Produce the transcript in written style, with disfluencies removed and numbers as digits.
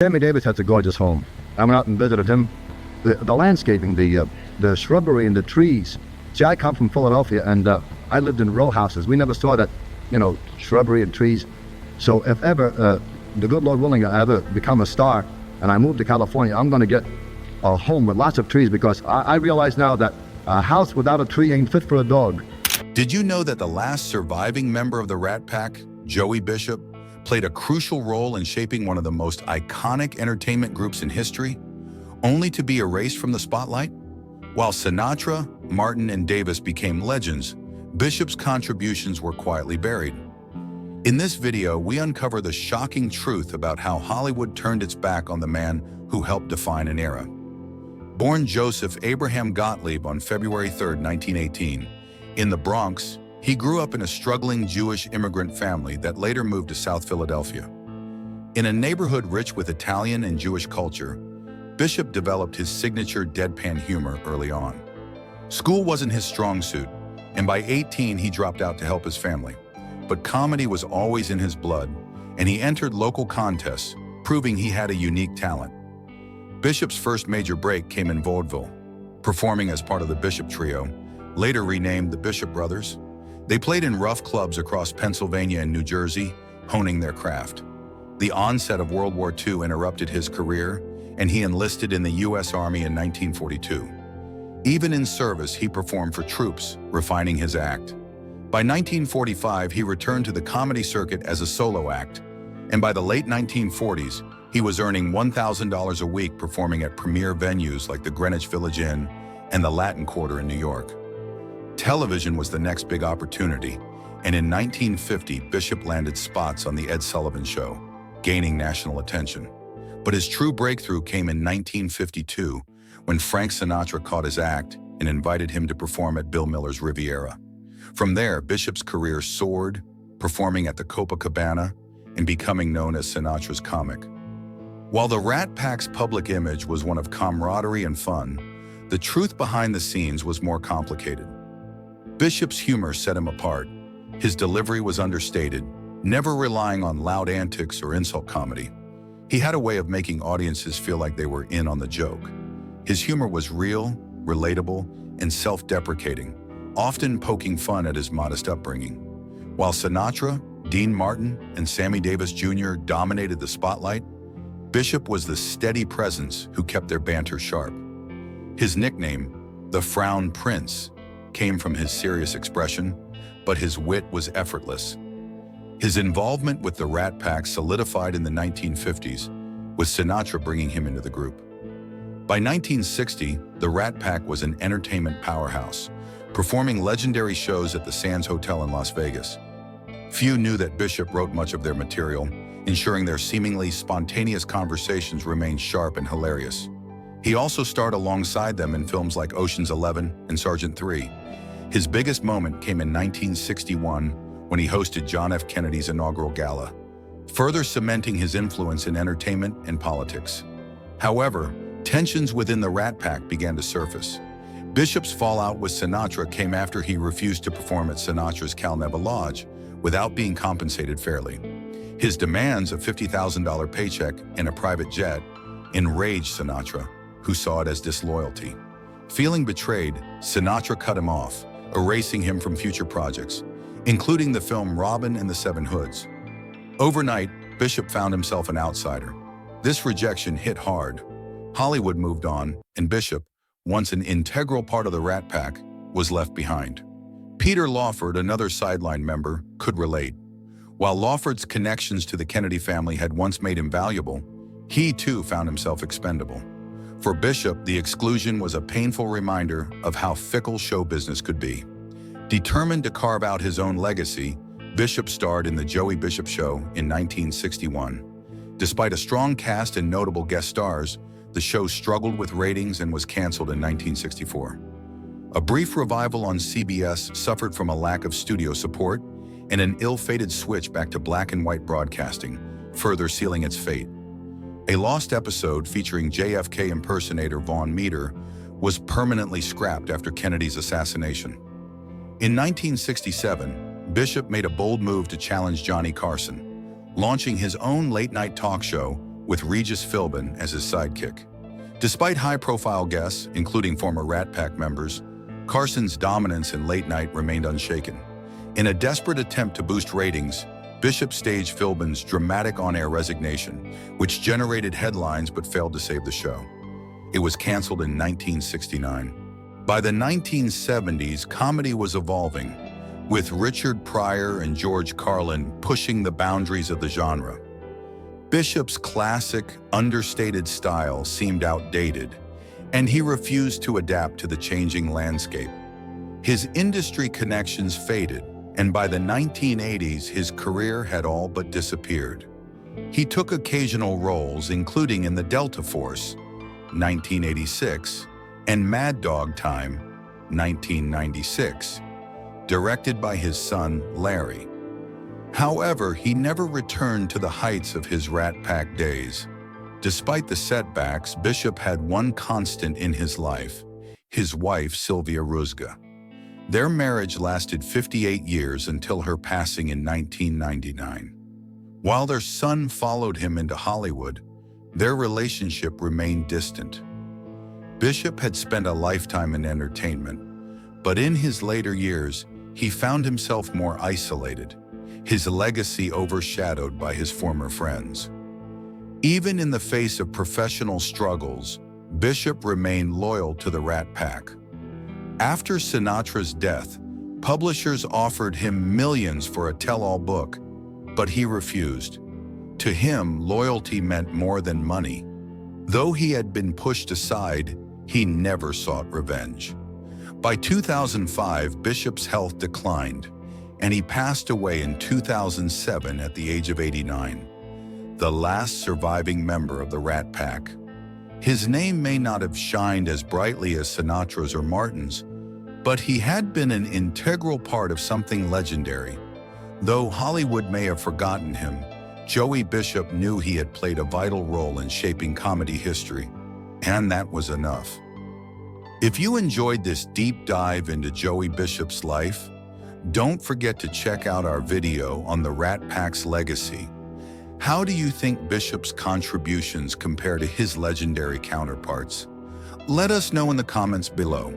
Sammy Davis has a gorgeous home. I went out and visited him. The landscaping, the shrubbery and the trees. See, I come from Philadelphia, and I lived in row houses. We never saw that, shrubbery and trees. So if ever, the good Lord willing, I ever become a star and I move to California, I'm going to get a home with lots of trees, because I realize now that a house without a tree ain't fit for a dog. Did you know that the last surviving member of the Rat Pack, Joey Bishop, played a crucial role in shaping one of the most iconic entertainment groups in history, only to be erased from the spotlight? While Sinatra, Martin, and Davis became legends, Bishop's contributions were quietly buried. In this video, we uncover the shocking truth about how Hollywood turned its back on the man who helped define an era. Born Joseph Abraham Gottlieb on February 3, 1918, in the Bronx, he grew up in a struggling Jewish immigrant family that later moved to South Philadelphia. In a neighborhood rich with Italian and Jewish culture, Bishop developed his signature deadpan humor early on. School wasn't his strong suit, and by 18 he dropped out to help his family. But comedy was always in his blood, and he entered local contests, proving he had a unique talent. Bishop's first major break came in vaudeville, performing as part of the Bishop Trio, later renamed the Bishop Brothers. They played in rough clubs across Pennsylvania and New Jersey, honing their craft. The onset of World War II interrupted his career, and he enlisted in the U.S. Army in 1942. Even in service, he performed for troops, refining his act. By 1945, he returned to the comedy circuit as a solo act, and by the late 1940s, he was earning $1,000 a week performing at premier venues like the Greenwich Village Inn and the Latin Quarter in New York. Television was the next big opportunity, and in 1950, Bishop landed spots on The Ed Sullivan Show, gaining national attention. But his true breakthrough came in 1952, when Frank Sinatra caught his act and invited him to perform at Bill Miller's Riviera. From there, Bishop's career soared, performing at the Copacabana and becoming known as Sinatra's comic. While the Rat Pack's public image was one of camaraderie and fun, the truth behind the scenes was more complicated. Bishop's humor set him apart. His delivery was understated, never relying on loud antics or insult comedy. He had a way of making audiences feel like they were in on the joke. His humor was real, relatable, and self-deprecating, often poking fun at his modest upbringing. While Sinatra, Dean Martin, and Sammy Davis Jr. dominated the spotlight, Bishop was the steady presence who kept their banter sharp. His nickname, the Frown Prince, came from his serious expression, but his wit was effortless. His involvement with the Rat Pack solidified in the 1950s, with Sinatra bringing him into the group. By 1960, the Rat Pack was an entertainment powerhouse, performing legendary shows at the Sands Hotel in Las Vegas. Few knew that Bishop wrote much of their material, ensuring their seemingly spontaneous conversations remained sharp and hilarious. He also starred alongside them in films like Ocean's 11 and Sergeant 3. His biggest moment came in 1961 when he hosted John F. Kennedy's inaugural gala, further cementing his influence in entertainment and politics. However, tensions within the Rat Pack began to surface. Bishop's fallout with Sinatra came after he refused to perform at Sinatra's Cal Neva Lodge without being compensated fairly. His demands of $50,000 paycheck and a private jet enraged Sinatra, who saw it as disloyalty. Feeling betrayed, Sinatra cut him off, erasing him from future projects, including the film Robin and the Seven Hoods. Overnight, Bishop found himself an outsider. This rejection hit hard. Hollywood moved on, and Bishop, once an integral part of the Rat Pack, was left behind. Peter Lawford, another sideline member, could relate. While Lawford's connections to the Kennedy family had once made him valuable, he too found himself expendable. For Bishop, the exclusion was a painful reminder of how fickle show business could be. Determined to carve out his own legacy, Bishop starred in The Joey Bishop Show in 1961. Despite a strong cast and notable guest stars, the show struggled with ratings and was canceled in 1964. A brief revival on CBS suffered from a lack of studio support, and an ill-fated switch back to black and white broadcasting, further sealing its fate. A lost episode featuring JFK impersonator Vaughn Meader was permanently scrapped after Kennedy's assassination. In 1967, Bishop made a bold move to challenge Johnny Carson, launching his own late-night talk show, with Regis Philbin as his sidekick. Despite high-profile guests, including former Rat Pack members, Carson's dominance in late night remained unshaken. In a desperate attempt to boost ratings, Bishop staged Philbin's dramatic on-air resignation, which generated headlines but failed to save the show. It was canceled in 1969. By the 1970s, comedy was evolving, with Richard Pryor and George Carlin pushing the boundaries of the genre. Bishop's classic, understated style seemed outdated, and he refused to adapt to the changing landscape. His industry connections faded, and by the 1980s, his career had all but disappeared. He took occasional roles, including in The Delta Force, 1986, and Mad Dog Time, 1996, directed by his son, Larry. However, he never returned to the heights of his Rat Pack days. Despite the setbacks, Bishop had one constant in his life: his wife, Sylvia Rusga. Their marriage lasted 58 years until her passing in 1999. While their son followed him into Hollywood, their relationship remained distant. Bishop had spent a lifetime in entertainment, but in his later years, he found himself more isolated, his legacy overshadowed by his former friends. Even in the face of professional struggles, Bishop remained loyal to the Rat Pack. After Sinatra's death, publishers offered him millions for a tell-all book, but he refused. To him, loyalty meant more than money. Though he had been pushed aside, he never sought revenge. By 2005, Bishop's health declined, and he passed away in 2007 at the age of 89, the last surviving member of the Rat Pack. His name may not have shined as brightly as Sinatra's or Martin's, but he had been an integral part of something legendary. Though Hollywood may have forgotten him, Joey Bishop knew he had played a vital role in shaping comedy history, and that was enough. If you enjoyed this deep dive into Joey Bishop's life, don't forget to check out our video on the Rat Pack's legacy. How do you think Bishop's contributions compare to his legendary counterparts? Let us know in the comments below.